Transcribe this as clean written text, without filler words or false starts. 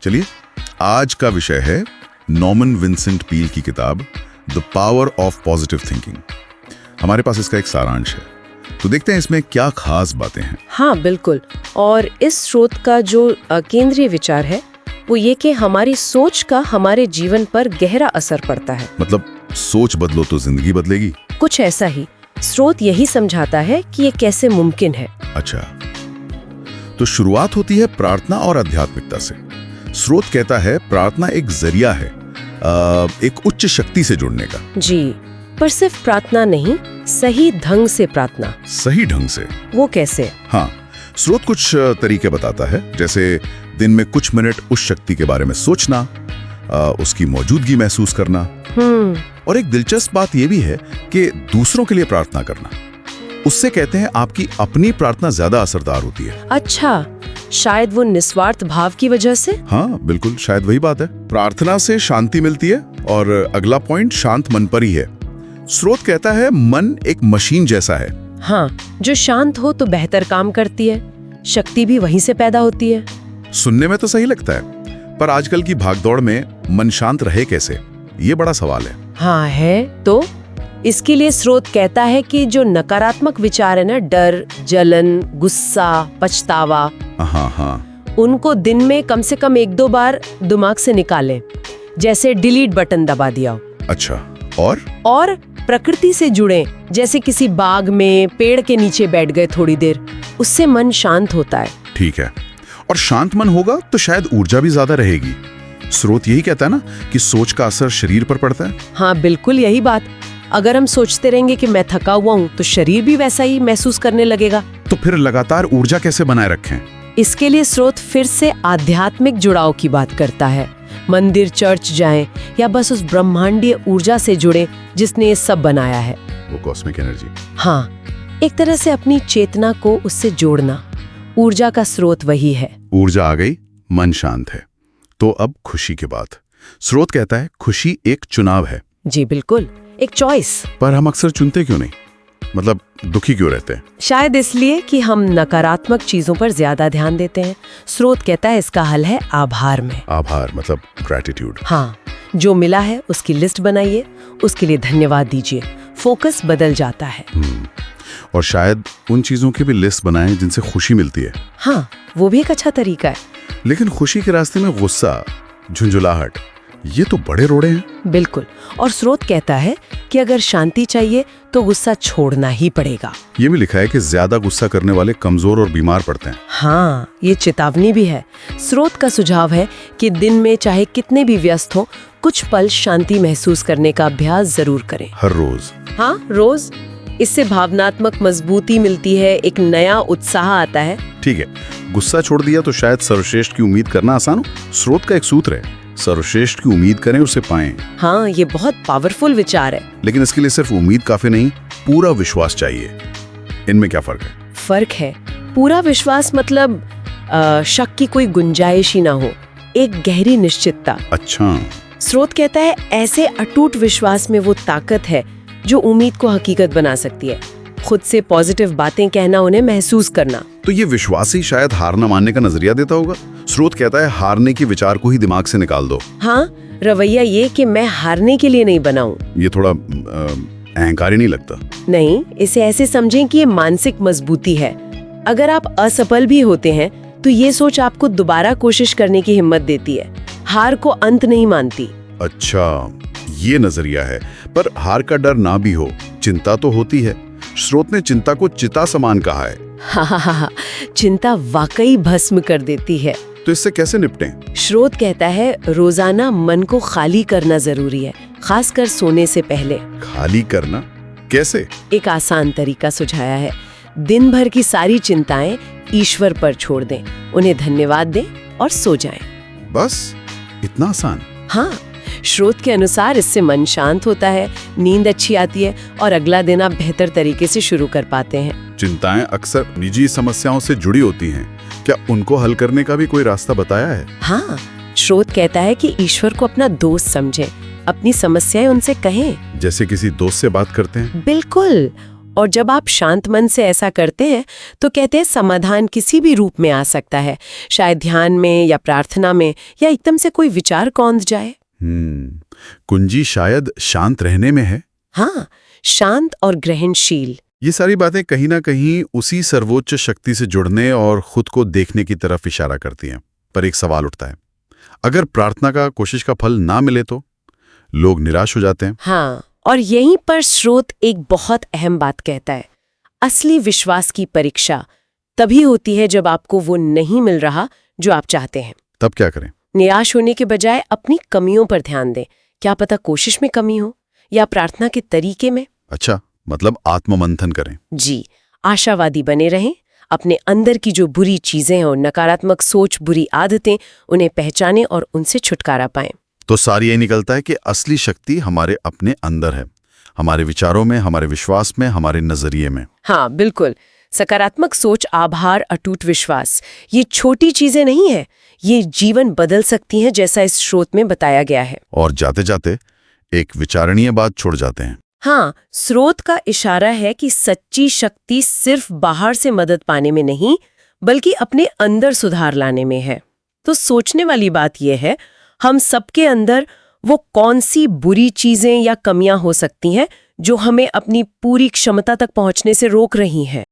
चलिए, आज का विषय है नॉर्मन विंसेंट पील की किताब the power of positive thinking. हमारे पास इसका एक सारांश है, तो देखते हैं इसमें क्या खास बातें हैं। हाँ बिल्कुल। और इस स्रोत का जो केंद्रीय विचार है वो ये कि हमारी सोच का हमारे जीवन पर गहरा असर पड़ता है। मतलब सोच बदलो तो जिंदगी बदलेगी। कुछ ऐसा ही स्रोत यही समझाता है कि ये कैसे मुमकिन है। अच्छा, तो शुरुआत होती है प्रार्थना और आध्यात्मिकता से। स्रोत कहता है प्रार्थना एक जरिया है एक उच्च शक्ति से जुड़ने का। जी, पर सिर्फ प्रार्थना नहीं, सही ढंग से प्रार्थना। सही ढंग से? वो कैसे? हाँ, स्रोत कुछ तरीके बताता है, जैसे दिन में कुछ मिनट उस शक्ति के बारे में सोचना, उसकी मौजूदगी महसूस करना। और एक दिलचस्प बात यह भी है कि दूसरों के लिए प्रार्थना करना। उससे कहते हैं आपकी अपनी प्रार्थना ज्यादा असरदार होती है। अच्छा, शायद वो निस्वार्थ भाव की वजह से? हाँ बिल्कुल, शायद वही बात है। प्रार्थना से शांति मिलती है और अगला पॉइंट शांत मन पर ही है। स्रोत कहता है मन एक मशीन जैसा है। हाँ, जो शांत हो तो बेहतर काम करती है, शक्ति भी वहीं से पैदा होती है। सुनने में तो सही लगता है, पर आजकल की भागदौड़ में मन शांत रहे कैसे, ये बड़ा सवाल है। हाँ है तो इसके लिए स्रोत कहता है कि जो नकारात्मक विचार है ना, डर, जलन, गुस्सा, पछतावा, हाँ, उनको दिन में कम से कम 1-2 बार दिमाग से निकालें, जैसे डिलीट बटन दबा दिया। अच्छा, और प्रकृति से जुड़ें, जैसे किसी बाग में पेड़ के नीचे बैठ गए थोड़ी देर, उससे मन शांत होता है। ठीक है, और शांत मन होगा तो शायद ऊर्जा भी ज्यादा रहेगी। स्रोत यही कहता है ना कि सोच का असर शरीर पर पड़ता है। हाँ बिल्कुल, यही बात। अगर हम सोचते रहेंगे कि मैं थका हुआ हूँ तो शरीर भी वैसा ही महसूस करने लगेगा। तो फिर लगातार ऊर्जा कैसे बनाए रखें? इसके लिए स्रोत फिर से आध्यात्मिक जुड़ाव की बात करता है। मंदिर, चर्च जाएं या बस उस ब्रह्मांडीय ऊर्जा से जुड़े जिसने ये सब बनाया है। वो कॉस्मिक एनर्जी। हाँ, एक तरह से अपनी चेतना को उससे जोड़ना। ऊर्जा का स्रोत वही है। ऊर्जा आ गई, मन शांत है। तो अब खुशी की बात। स्रोत कहता है खुशी एक चुनाव है। जी बिल्कुल, एक चॉइस। पर हम अक्सर चुनते क्यों नहीं? मतलब दुखी क्यों रहते हैं? शायद इसलिए कि हम नकारात्मक चीजों पर ज्यादा ध्यान देते हैं। स्रोत कहता है इसका हल है आभार में। आभार मतलब ग्रैटिट्यूड। हाँ, जो मिला है उसकी लिस्ट बनाइए, उसके लिए धन्यवाद दीजिए, फोकस बदल जाता है। और शायद उन चीजों की भी लिस्ट बनाएं जिनसे खुशी मिलती है। हाँ, वो भी एक अच्छा तरीका है। लेकिन खुशी के रास्ते में गुस्सा, झुंझुलाहट, ये तो बड़े रोड़े हैं। बिल्कुल, और स्रोत कहता है कि अगर शांति चाहिए तो गुस्सा छोड़ना ही पड़ेगा। ये भी लिखा है कि ज्यादा गुस्सा करने वाले कमजोर और बीमार पड़ते हैं। हाँ, ये चेतावनी भी है। स्रोत का सुझाव है कि दिन में चाहे कितने भी व्यस्त हो, कुछ पल शांति महसूस करने का अभ्यास जरूर करें। हर रोज? हाँ, रोज। इससे भावनात्मक मजबूती मिलती है, एक नया उत्साह आता है। ठीक है, गुस्सा छोड़ दिया तो शायद सर्वश्रेष्ठ की उम्मीद करना आसान हो। स्रोत का एक सूत्र है, सर्वश्रेष्ठ की उम्मीद करें, उसे पाएं। हाँ, ये बहुत पावरफुल विचार है। लेकिन इसके लिए सिर्फ उम्मीद काफी नहीं, पूरा विश्वास चाहिए। इनमें क्या फर्क है? फर्क है, पूरा विश्वास मतलब शक की कोई गुंजाइश ही ना हो, एक गहरी निश्चितता। अच्छा। स्रोत कहता है ऐसे अटूट विश्वास में वो ताकत है जो उम्मीद को हकीकत बना सकती है। खुद से पॉजिटिव बातें कहना, उन्हें महसूस करना। तो ये विश्वास ही शायद हार न मानने का नजरिया देता होगा। स्रोत कहता है हारने के विचार को ही दिमाग से निकाल दो। हाँ, रवैया ये कि मैं हारने के लिए नहीं बना हूं। ये थोड़ा अहंकारी नहीं लगता? नहीं, इसे ऐसे समझें कि ये मानसिक मजबूती है। अगर आप असफल भी होते हैं तो ये सोच आपको दोबारा कोशिश करने की हिम्मत देती है, हार को अंत नहीं मानती। अच्छा, ये नजरिया है। पर हार का डर ना भी हो, चिंता तो होती है। स्रोत ने चिंता को चिता समान कहा है। हाँ, चिंता वाकई भस्म कर देती है। तो इससे कैसे निपटें? स्रोत कहता है रोजाना मन को खाली करना जरूरी है, खासकर सोने से पहले। खाली करना कैसे? एक आसान तरीका सुझाया है। दिन भर की सारी चिंताएं ईश्वर पर छोड़ दें, उन्हें धन्यवाद दें और सो जाएं। बस इतना आसान? हाँ, स्रोत के अनुसार इससे मन शांत होता है, नींद अच्छी आती है और अगला दिन आप बेहतर तरीके से शुरू कर पाते हैं। चिंताएं अक्सर निजी समस्याओं से जुड़ी होती हैं, क्या उनको हल करने का भी कोई रास्ता बताया है? हाँ, स्रोत कहता है कि ईश्वर को अपना दोस्त समझें, अपनी समस्याएं उनसे कहें। जैसे किसी दोस्त से बात करते हैं? बिल्कुल, और जब आप शांत मन से ऐसा करते हैं तो कहते हैं समाधान किसी भी रूप में आ सकता है, शायद ध्यान में या प्रार्थना में या एकदम से कोई विचार कौंध जाए। कुंजी शायद शांत रहने में है। हाँ, शांत और ग्रहणशील। ये सारी बातें कहीं ना कहीं उसी सर्वोच्च शक्ति से जुड़ने और खुद को देखने की तरफ इशारा करती हैं। पर एक सवाल उठता है, अगर प्रार्थना का कोशिश का फल ना मिले तो लोग निराश हो जाते हैं। हाँ, और यहीं पर स्रोत एक बहुत अहम बात कहता है। असली विश्वास की परीक्षा तभी होती है जब आपको वो नहीं मिल रहा जो आप चाहते हैं। तब क्या करें? निराश होने के बजाय अपनी कमियों पर ध्यान दें। क्या पता कोशिश में कमी हो या प्रार्थना के तरीके में। अच्छा, मतलब आत्ममंथन करें। जी, आशावादी बने रहें। अपने अंदर की जो बुरी चीजें और नकारात्मक सोच, बुरी आदतें, उन्हें पहचानें और उनसे छुटकारा पाएं। तो सार ये निकलता है कि असली शक्ति हमारे अपने अंदर है, हमारे विचारों में, हमारे विश्वास में, हमारे नजरिए में। हाँ, बिल्कुल। सकारात्मक सोच, आभार, अटूट विश्वास, ये छोटी चीजें नहीं है, ये जीवन बदल सकती हैं, जैसा इस स्रोत में बताया गया है। और जाते जाते एक विचारणीय बात छोड़ जाते हैं। हाँ, स्रोत का इशारा है कि सच्ची शक्ति सिर्फ बाहर से मदद पाने में नहीं, बल्कि अपने अंदर सुधार लाने में है। तो सोचने वाली बात यह है, हम सबके अंदर वो कौन सी बुरी चीजें या कमियां हो सकती हैं जो हमें अपनी पूरी क्षमता तक पहुंचने से रोक रही हैं।